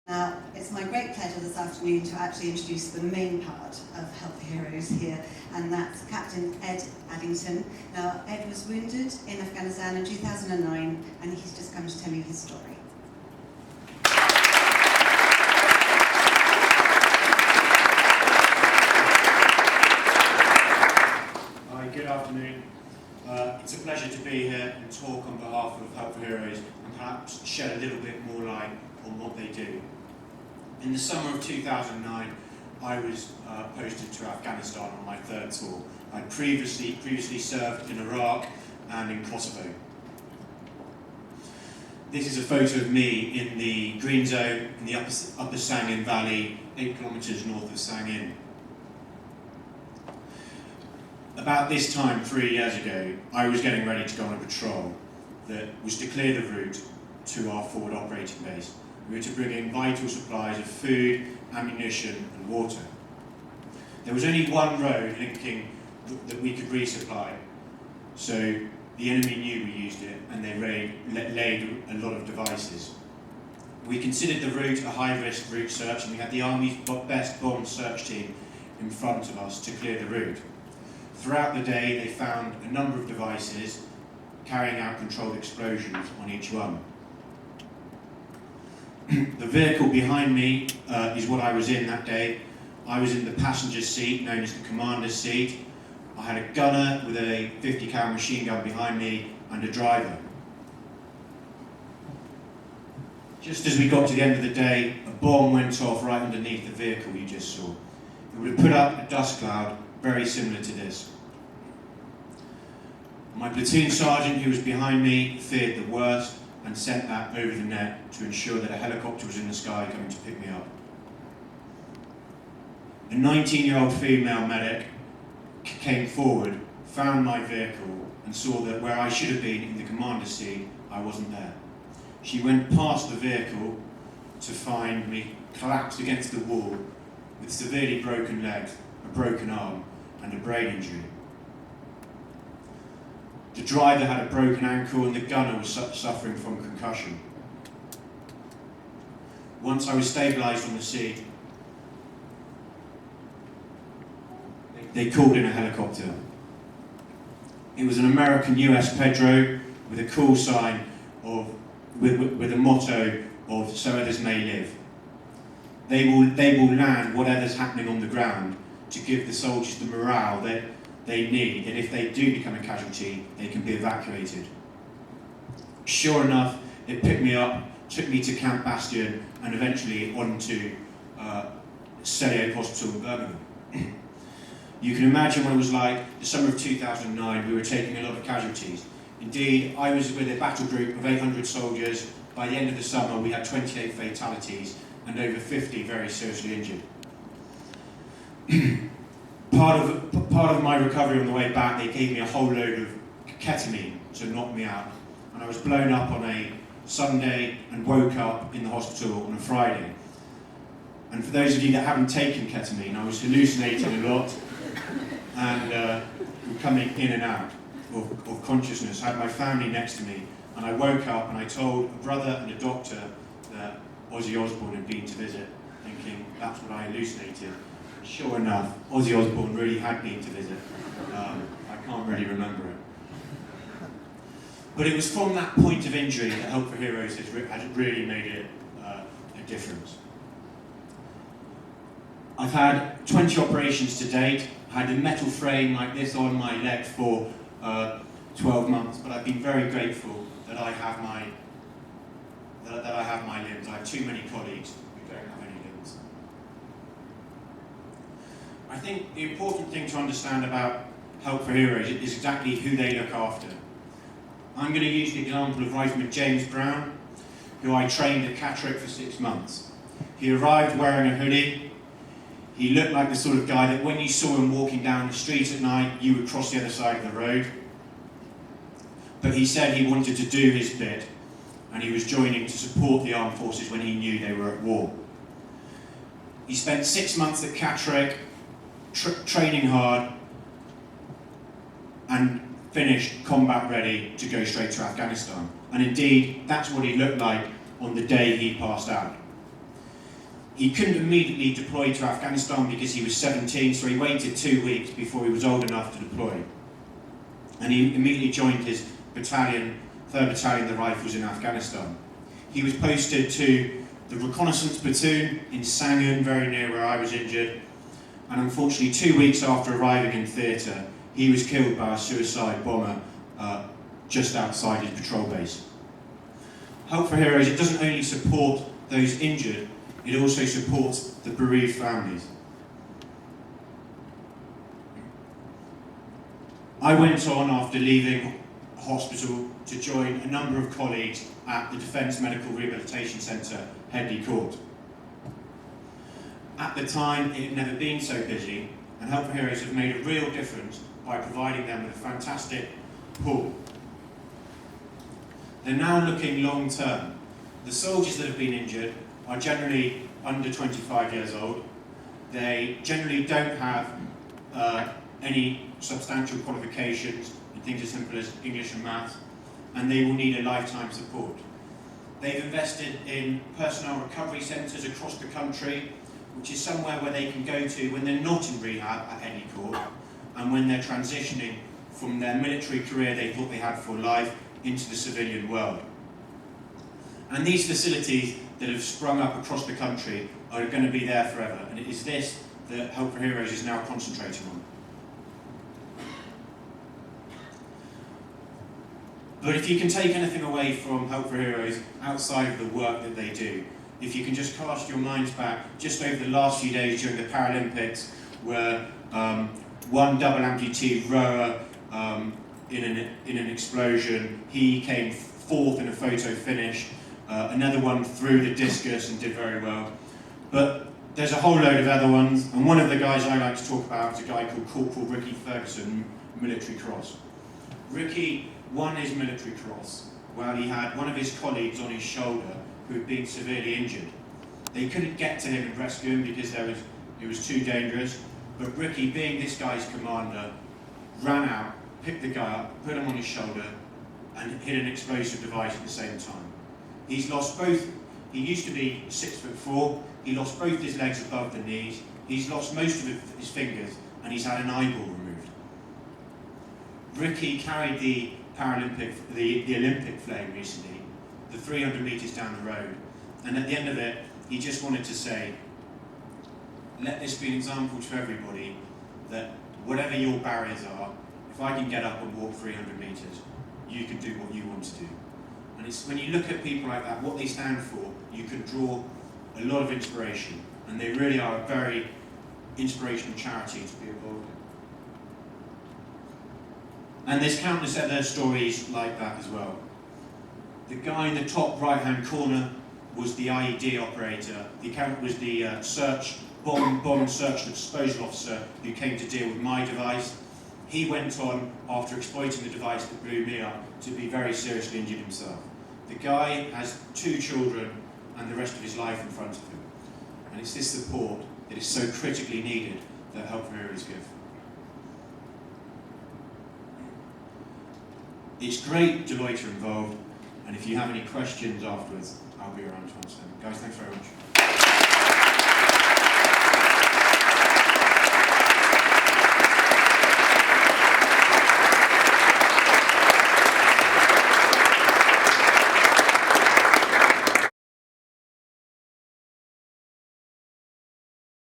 Now, it's my great pleasure this afternoon to actually introduce the main part of Help for Heroes here, and that's Captain Ed Addington. Now, Ed was wounded in Afghanistan in 2009, and he's just come to tell you his story. Hi, good afternoon. It's a pleasure to be here and talk on behalf of Help for Heroes and perhaps shed a little bit more light on what they do. In the summer of 2009, I was posted to Afghanistan on my third tour. I'd previously served in Iraq and in Kosovo. This is a photo of me in the green zone in the upper Sangin Valley, 8 kilometres north of Sangin. About this time, 3 years ago, I was getting ready to go on a patrol that was to clear the route to our forward operating base. We were to bring in vital supplies of food, ammunition and water. There was only one road linking that we could resupply, so the enemy knew we used it and they laid a lot of devices. We considered the route a high-risk route search, and we had the Army's best bomb search team in front of us to clear the route. Throughout the day they found a number of devices carrying out controlled explosions on each one. The vehicle behind me is what I was in that day. I was in the passenger seat, known as the commander's seat. I had a gunner with a 50 cal machine gun behind me and a driver. Just as we got to the end of the day, a bomb went off right underneath the vehicle you just saw. It would have put up a dust cloud very similar to this. My platoon sergeant, who was behind me, feared the worst and sent that over the net to ensure that a helicopter was in the sky coming to pick me up. A 19-year-old female medic came forward, found my vehicle and saw that where I should have been in the commander's seat, I wasn't there. She went past the vehicle to find me collapsed against the wall with severely broken legs, a broken arm and a brain injury. The driver had a broken ankle and the gunner was suffering from concussion. Once I was stabilised on the seat, they called in a helicopter. It was an American US Pedro with a call sign with a motto of "So others may live." They will land whatever's happening on the ground to give the soldiers the morale that they need, that if they do become a casualty, they can be evacuated. Sure enough, it picked me up, took me to Camp Bastion, and eventually on to Selly Oak Hospital in Birmingham. You can imagine what it was like. The summer of 2009, we were taking a lot of casualties. Indeed, I was with a battle group of 800 soldiers. By the end of the summer, we had 28 fatalities and over 50 very seriously injured. Part of my recovery on the way back, they gave me a whole load of ketamine to knock me out. And I was blown up on a Sunday and woke up in the hospital on a Friday. And for those of you that haven't taken ketamine, I was hallucinating a lot and coming in and out of consciousness. I had my family next to me and I woke up and I told a brother and a doctor that Ozzy Osbourne had been to visit, thinking that's what I hallucinated. Sure enough, Ozzy Osbourne really had been to visit. I can't really remember it. But it was from that point of injury that Help for Heroes has really made it a difference. I've had 20 operations to date. I had a metal frame like this on my leg for 12 months, but I've been very grateful that I have my limbs. I have too many colleagues who don't have any limbs. I think the important thing to understand about Help for Heroes is exactly who they look after. I'm going to use the example of Rifleman James Brown, who I trained at Catterick for 6 months. He arrived wearing a hoodie. He looked like the sort of guy that when you saw him walking down the street at night, you would cross the other side of the road. But he said he wanted to do his bit, and he was joining to support the armed forces when he knew they were at war. He spent 6 months at Catterick, training hard, and finished combat ready to go straight to Afghanistan. And indeed, that's what he looked like on the day he passed out. He couldn't immediately deploy to Afghanistan because he was 17, so he waited 2 weeks before he was old enough to deploy. And he immediately joined his battalion, 3rd Battalion, the Rifles in Afghanistan. He was posted to the reconnaissance platoon in Sangin, very near where I was injured, and unfortunately 2 weeks after arriving in theatre, he was killed by a suicide bomber just outside his patrol base. Help for Heroes, it doesn't only support those injured, it also supports the bereaved families. I went on after leaving hospital to join a number of colleagues at the Defence Medical Rehabilitation Centre, Headley Court. At the time, it had never been so busy, and Help for Heroes have made a real difference by providing them with a fantastic pool. They're now looking long term. The soldiers that have been injured are generally under 25 years old. They generally don't have any substantial qualifications in things as simple as English and maths, and they will need a lifetime support. They've invested in personnel recovery centres across the country, which is somewhere where they can go to when they're not in rehab at any court, and when they're transitioning from their military career they thought they had for life into the civilian world. And these facilities that have sprung up across the country are going to be there forever, and it is this that Help for Heroes is now concentrating on. But if you can take anything away from Help for Heroes outside of the work that they do, if you can just cast your minds back just over the last few days during the Paralympics, where one double amputee rower in an explosion, he came 4th in a photo finish, another one threw the discus and did very well. But there's a whole load of other ones, and one of the guys I like to talk about is a guy called Corporal Ricky Ferguson, Military Cross. Ricky won his Military Cross while he had one of his colleagues on his shoulder who had been severely injured. They couldn't get to him and rescue him because it was too dangerous, but Ricky, being this guy's commander, ran out, picked the guy up, put him on his shoulder, and hit an explosive device at the same time. He's lost both, he used to be 6'4", he lost both his legs above the knees, he's lost most of his fingers, and he's had an eyeball removed. Ricky carried the Olympic flame recently, the 300 metres down the road, and at the end of it, he just wanted to say, let this be an example to everybody that whatever your barriers are, if I can get up and walk 300 metres, you can do what you want to do. And it's when you look at people like that, what they stand for, you can draw a lot of inspiration, and they really are a very inspirational charity to be involved in. And there's countless other stories like that as well. The guy in the top right-hand corner was the IED operator. The account was the bomb search and disposal officer who came to deal with my device. He went on, after exploiting the device that blew me up, to be very seriously injured himself. The guy has 2 children and the rest of his life in front of him. And it's this support that is so critically needed that Help for Heroes give. It's great Deloitte are involved, and if you have any questions afterwards, I'll be around to answer them. Guys, thanks very much.